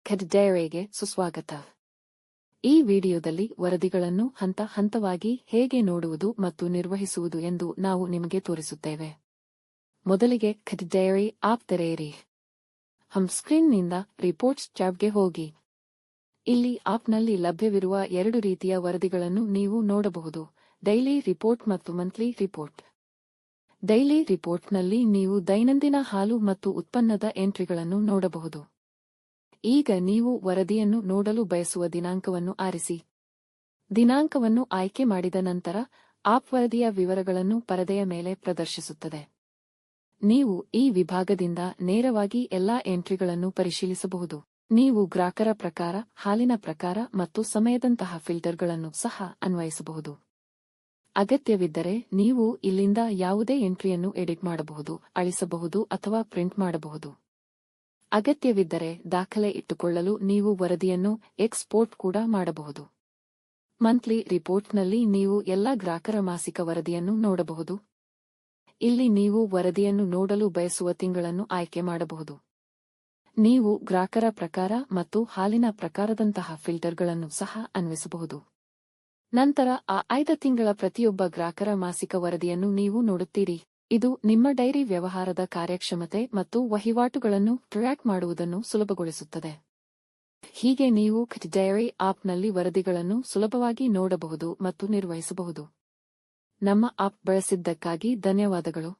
ಖೆಡ್ ಡೈರಿಗೆ ಸುಸ್ವಾಗತ. ಈ ವಿಡಿಯೋದಲ್ಲಿ ವರದಿಗಳನ್ನು ಹಂತ ಹಂತವಾಗಿ ಹೇಗೆ ನೋಡುವುದು ಮತ್ತು ನಿರ್ವಹಿಸುವುದು ಎಂದು ನಾವು ನಿಮಗೆ ತೋರಿಸುತ್ತೇವೆ. ಮೊದಲಿಗೆ ಖೆಡ್ ಡೈರಿ ಆಪ್ ತೆರೆಯಿರಿ. ಸ್ಕ್ರೀನ್ನಿಂದ ರಿಪೋರ್ಟ್ಸ್ ಟ್ಯಾಬ್ಗೆ ಹೋಗಿ. ಇಲ್ಲಿ ಆಪ್ನಲ್ಲಿ ಲಭ್ಯವಿರುವ ಎರಡು ರೀತಿಯ ವರದಿಗಳನ್ನು ನೀವು ನೋಡಬಹುದು: ಡೈಲಿ ರಿಪೋರ್ಟ್ ಮತ್ತು ಮಂತ್ಲಿ ರಿಪೋರ್ಟ್. ಡೈಲಿ ರಿಪೋರ್ಟ್ನಲ್ಲಿ ನೀವು ದೈನಂದಿನ ಹಾಲು ಮತ್ತು ಉತ್ಪನ್ನದ ಎಂಟ್ರಿಗಳನ್ನು ನೋಡಬಹುದು. ಈಗ ನೀವು ವರದಿಯನ್ನು ನೋಡಲು ಬಯಸುವ ದಿನಾಂಕವನ್ನು ಆರಿಸಿ. ದಿನಾಂಕವನ್ನು ಆಯ್ಕೆ ಮಾಡಿದ ನಂತರ ಆಪ್ ವರದಿಯ ವಿವರಗಳನ್ನು ಪರದೆಯ ಮೇಲೆ ಪ್ರದರ್ಶಿಸುತ್ತದೆ. ನೀವು ಈ ವಿಭಾಗದಿಂದ ನೇರವಾಗಿ ಎಲ್ಲಾ ಎಂಟ್ರಿಗಳನ್ನು ಪರಿಶೀಲಿಸಬಹುದು. ನೀವು ಗ್ರಾಹಕರ ಪ್ರಕಾರ, ಹಾಲಿನ ಪ್ರಕಾರ ಮತ್ತು ಸಮಯದಂತಹ ಫಿಲ್ಟರ್ಗಳನ್ನು ಸಹ ಅನ್ವಯಿಸಬಹುದು. ಅಗತ್ಯವಿದ್ದರೆ ನೀವು ಇಲ್ಲಿಂದ ಯಾವುದೇ ಎಂಟ್ರಿಯನ್ನು ಎಡಿಟ್ ಮಾಡಬಹುದು, ಅಳಿಸಬಹುದು ಅಥವಾ ಪ್ರಿಂಟ್ ಮಾಡಬಹುದು. ಅಗತ್ಯವಿದ್ದರೆ ದಾಖಲೆ ಇಟ್ಟುಕೊಳ್ಳಲು ನೀವು ವರದಿಯನ್ನು ಎಕ್ಸ್ಪೋರ್ಟ್ ಕೂಡ ಮಾಡಬಹುದು. ಮಂತ್ಲಿ ರಿಪೋರ್ಟ್ನಲ್ಲಿ ನೀವು ಎಲ್ಲಾ ಗ್ರಾಹಕರ ಮಾಸಿಕ ವರದಿಯನ್ನು ನೋಡಬಹುದು. ಇಲ್ಲಿ ನೀವು ವರದಿಯನ್ನು ನೋಡಲು ಬಯಸುವ ತಿಂಗಳನ್ನು ಆಯ್ಕೆ ಮಾಡಬಹುದು. ನೀವು ಗ್ರಾಹಕರ ಪ್ರಕಾರ ಮತ್ತು ಹಾಲಿನ ಪ್ರಕಾರದಂತಹ ಫಿಲ್ಟರ್ಗಳನ್ನು ಸಹ ಅನ್ವಯಿಸಬಹುದು. ನಂತರ ಆ 5 ತಿಂಗಳ ಪ್ರತಿಯೊಬ್ಬ ಗ್ರಾಹಕರ ಮಾಸಿಕ ವರದಿಯನ್ನು ನೀವು ನೋಡುತ್ತೀರಿ. ಇದು ನಿಮ್ಮ ಡೈರಿ ವ್ಯವಹಾರದ ಕಾರ್ಯಕ್ಷಮತೆ ಮತ್ತು ವಹಿವಾಟುಗಳನ್ನು ಟ್ರ್ಯಾಕ್ ಮಾಡುವುದನ್ನು ಸುಲಭಗೊಳಿಸುತ್ತದೆ. ಹೀಗೆ ನೀವು ಖೆಡ್ ಡೈರಿ ಆಪ್ನಲ್ಲಿ ವರದಿಗಳನ್ನು ಸುಲಭವಾಗಿ ನೋಡಬಹುದು ಮತ್ತು ನಿರ್ವಹಿಸಬಹುದು. ನಮ್ಮ ಆಪ್ ಬಳಸಿದ್ದಕ್ಕಾಗಿ ಧನ್ಯವಾದಗಳು.